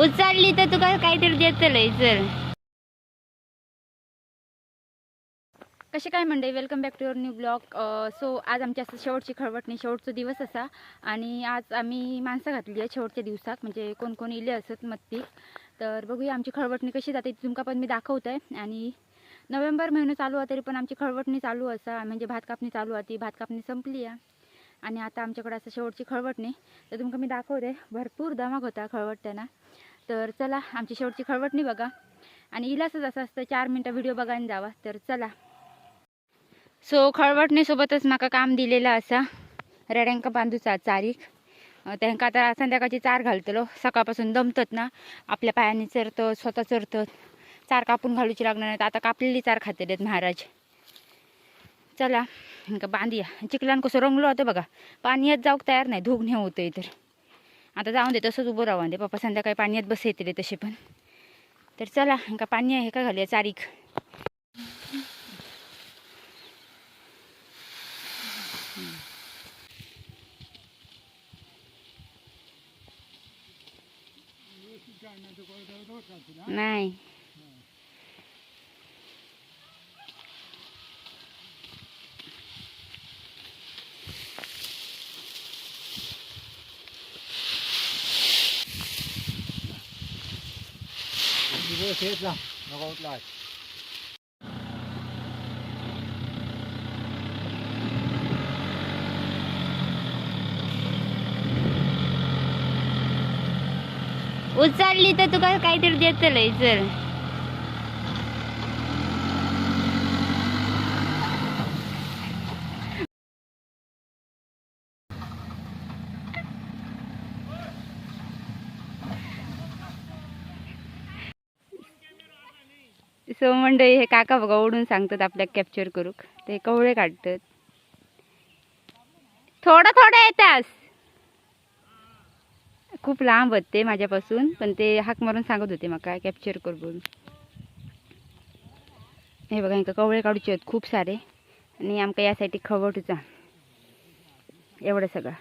उचलली तर तुका काहीतरी देतलंय. चल कसे काय मंडळी, welcome back to your new blog. So आज आमची असं शेवटची खळवटणी, शेवटचा दिवस असा. आणि आज आम्ही माणसं घातली आहे शेवटच्या दिवसात, म्हणजे कोण कोण इले असत मत्ती. तर बघूया आमची खळवटणी कशी जाते तुमका पण मी दाखवत आहे. आणि नोव्हेंबर महिना चालू आहे तरी पण आमची खळवटणी चालू असा, म्हणजे भात कापणी चालू होती. भात कापणी संपली आहे आणि आता आमच्याकडे असं शेवटची खळवटणी. तर तुमका मी दाखवते, भरपूर धमाक होता खळवटताना. तर चला आमची शेवटची खळवटणी बघा. आणि इलासच असं असतं 4 मिनटं व्हिडिओ बघायला जावा. तर चला. सो खळवटणी सोबतच माका काम दिलेलं असा रेड्यांका बांधूचा चारीक. त्यांका आता संध्याकाळची चार घालतलो. सकाळपासून दमतात ना, आपल्या पायाने चरतात, स्वतः चरतात. चार कापून घालूची लागणार नाही. आता कापलेली चार खातेलेत महाराज. चला का बांधूया. चिखलान कसं रंगलो होतं बघा. पाण्यात जाऊक तयार नाही, धुग नाही होतं तर. आता जाऊन दे, तसंच उभं राहून दे. पप्पा संध्याकाळी पाण्यात बस येते तसे पण. तर चला का पाणी आहे का घालूया चारीक. नाही उचलली तर तुका काहीतरी देतलंय. चल सो मंडळी, हे काका बघा ओढून सांगतात आपल्या कॅप्चर करूक. ते कवळे काढतात. थोडं थोडं येतास. खूप लांब होते माझ्यापासून, पण ते हाक मारून सांगत होते मग काय कॅप्चर कर बोलून. हे बघा इंका कवळे काढूचे आहेत खूप सारे. आणि आमका यासाठी खवटूचा एवढं सगळं.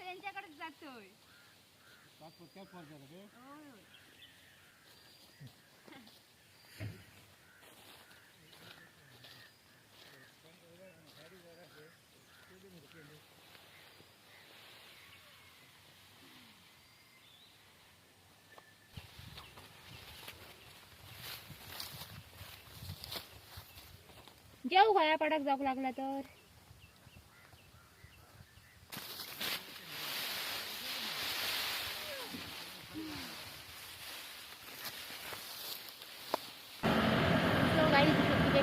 त्यांच्याकडेच जातोय. जेऊ खाया पडक जाऊ लागला तर.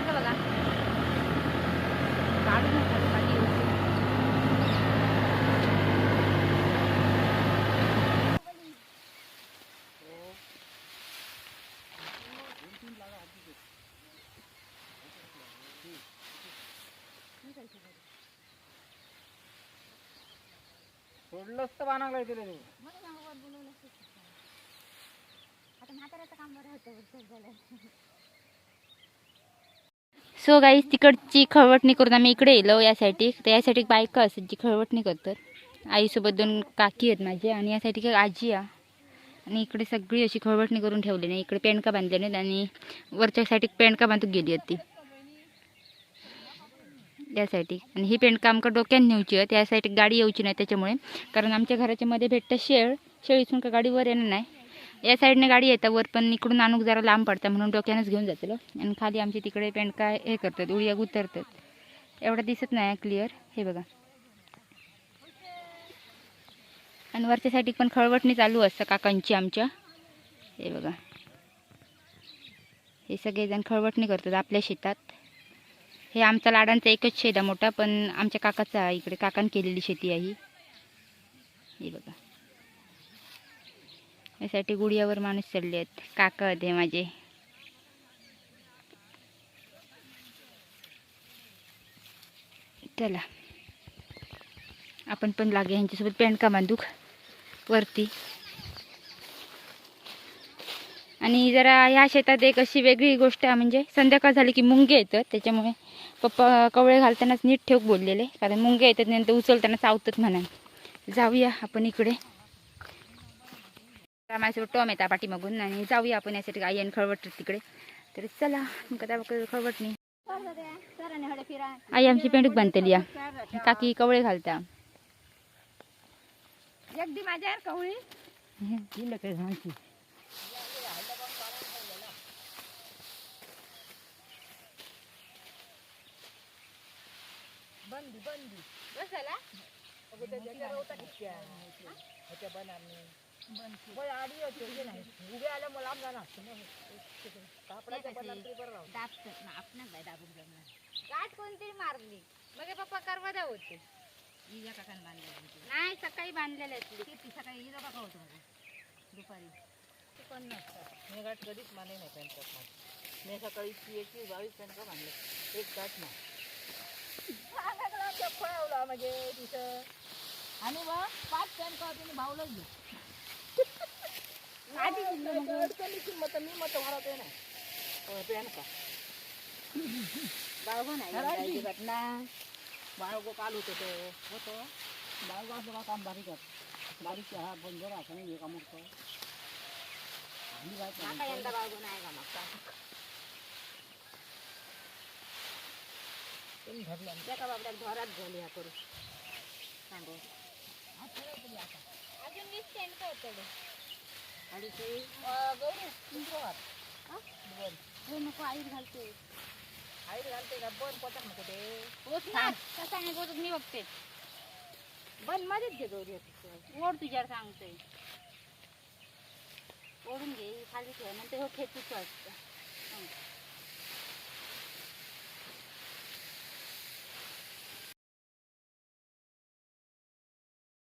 बघा काढून सोडलंच तर बाणाला दिलं नाही. सो गाईस, तिकडची खळवटणी करून आम्ही इकडे येलो यासाठी. तर यासाठी बायका असत जी खळवटणी करतात. आईसोबत 2 काकी आहेत माझी आणि यासाठी काही आजी आहे. आणि इकडे सगळी अशी खळवटणी करून ठेवली नाही. इकडे पेंडका बांधले नाहीत आणि वरच्या साईड पेंडका बांधून गेली होती यासाठी. आणि ही पेंडका आमका डोक्यात नेऊची आहे. त्या साईड गाडी येऊची नाही त्याच्यामुळे. कारण आमच्या घराच्या मध्ये भेटतं शेळीतून का गाडी वर येणार नाही. या साईडने गाडी येतात वर, पण इकडून आणूक जरा लांब पडतं म्हणून डोक्यानंच घेऊन जातलो. आणि खाली आमची तिकडे पेंडका हे करतात, उडीया उतरतात. एवढं दिसत नाही क्लिअर. हे बघा. आणि वरच्या साईड पण खळवटणी चालू असतं काकांची आमच्या. हे बघा, हे सगळेजण खळवटणी करतात आपल्या शेतात. हे आमचा लाडांचा एकच शेत आहे मोठा, पण आमच्या काकाचा इकडे काकान केलेली शेती आहे. हे बघा, यासाठी गुडियावर माणूस चढले आहेत. काका होते माझे. चला आपण पण लागे ह्यांच्यासोबत पॅन्ट का बांधूक वरती. आणि जरा ह्या शेतात एक अशी वेगळी गोष्ट आहे, म्हणजे संध्याकाळ झाली की मुंगे येतात. त्याच्यामुळे पप्पा कवळे घालतानाच नीट ठेवूक बोललेले, कारण मुंगे येतात नंतर उचलताना चावतात म्हणा. जाऊया आपण इकडे. माझ्यासोबत टॉम येतात पाठीमागून आणि जाऊया आपण यासाठी आई आणि खळवट तिकडे. तर चला कदा खळवट नाही. आई आमची पेंडूक बांधतेली या काकी कवळे घालता. एकदी माझ्यावर कवळी दिलं काय सांगते बंदी बंदी बसायला उभे आल्या मला जाणार गाठ कोणतरी मारली मग पप्पा करवदा होते. नाही सकाळी बांधलेले सकाळी बघा होतो दुपारी पण नसतात मी गाठ कधीच माने नाही पॅन्ट मी सकाळी 21-22 पॅन्ट का बांधले एक गाठ नाही फळवला म्हणजे तिथं आणि मग 5 पॅन्ट का तुम्ही भावलंच घेऊ आधी दिलं मग. अडचणी किंमत मी मत वाढवते ना पॅन्ट का बाळगो नाही घटना बाळगो काल होतं बाळगाचं काम बारीक बारीक हा बंद असं नाही का मग आता यंदा बाळगो नाही का मग त्या बाबड्यात घरात झाली हा करू सांगू अजून 20 टेंट होतं आणि ते हो नको आई घालते. आई घालते का बंद पटक नको ते होत ना कसा नाही होत मी बघते. बंद मध्येच घे गौरी ओढ तुझ्यावर सांगतोय. ओढून घे खाली ठेव नंतर हो खेचूच वाटतं.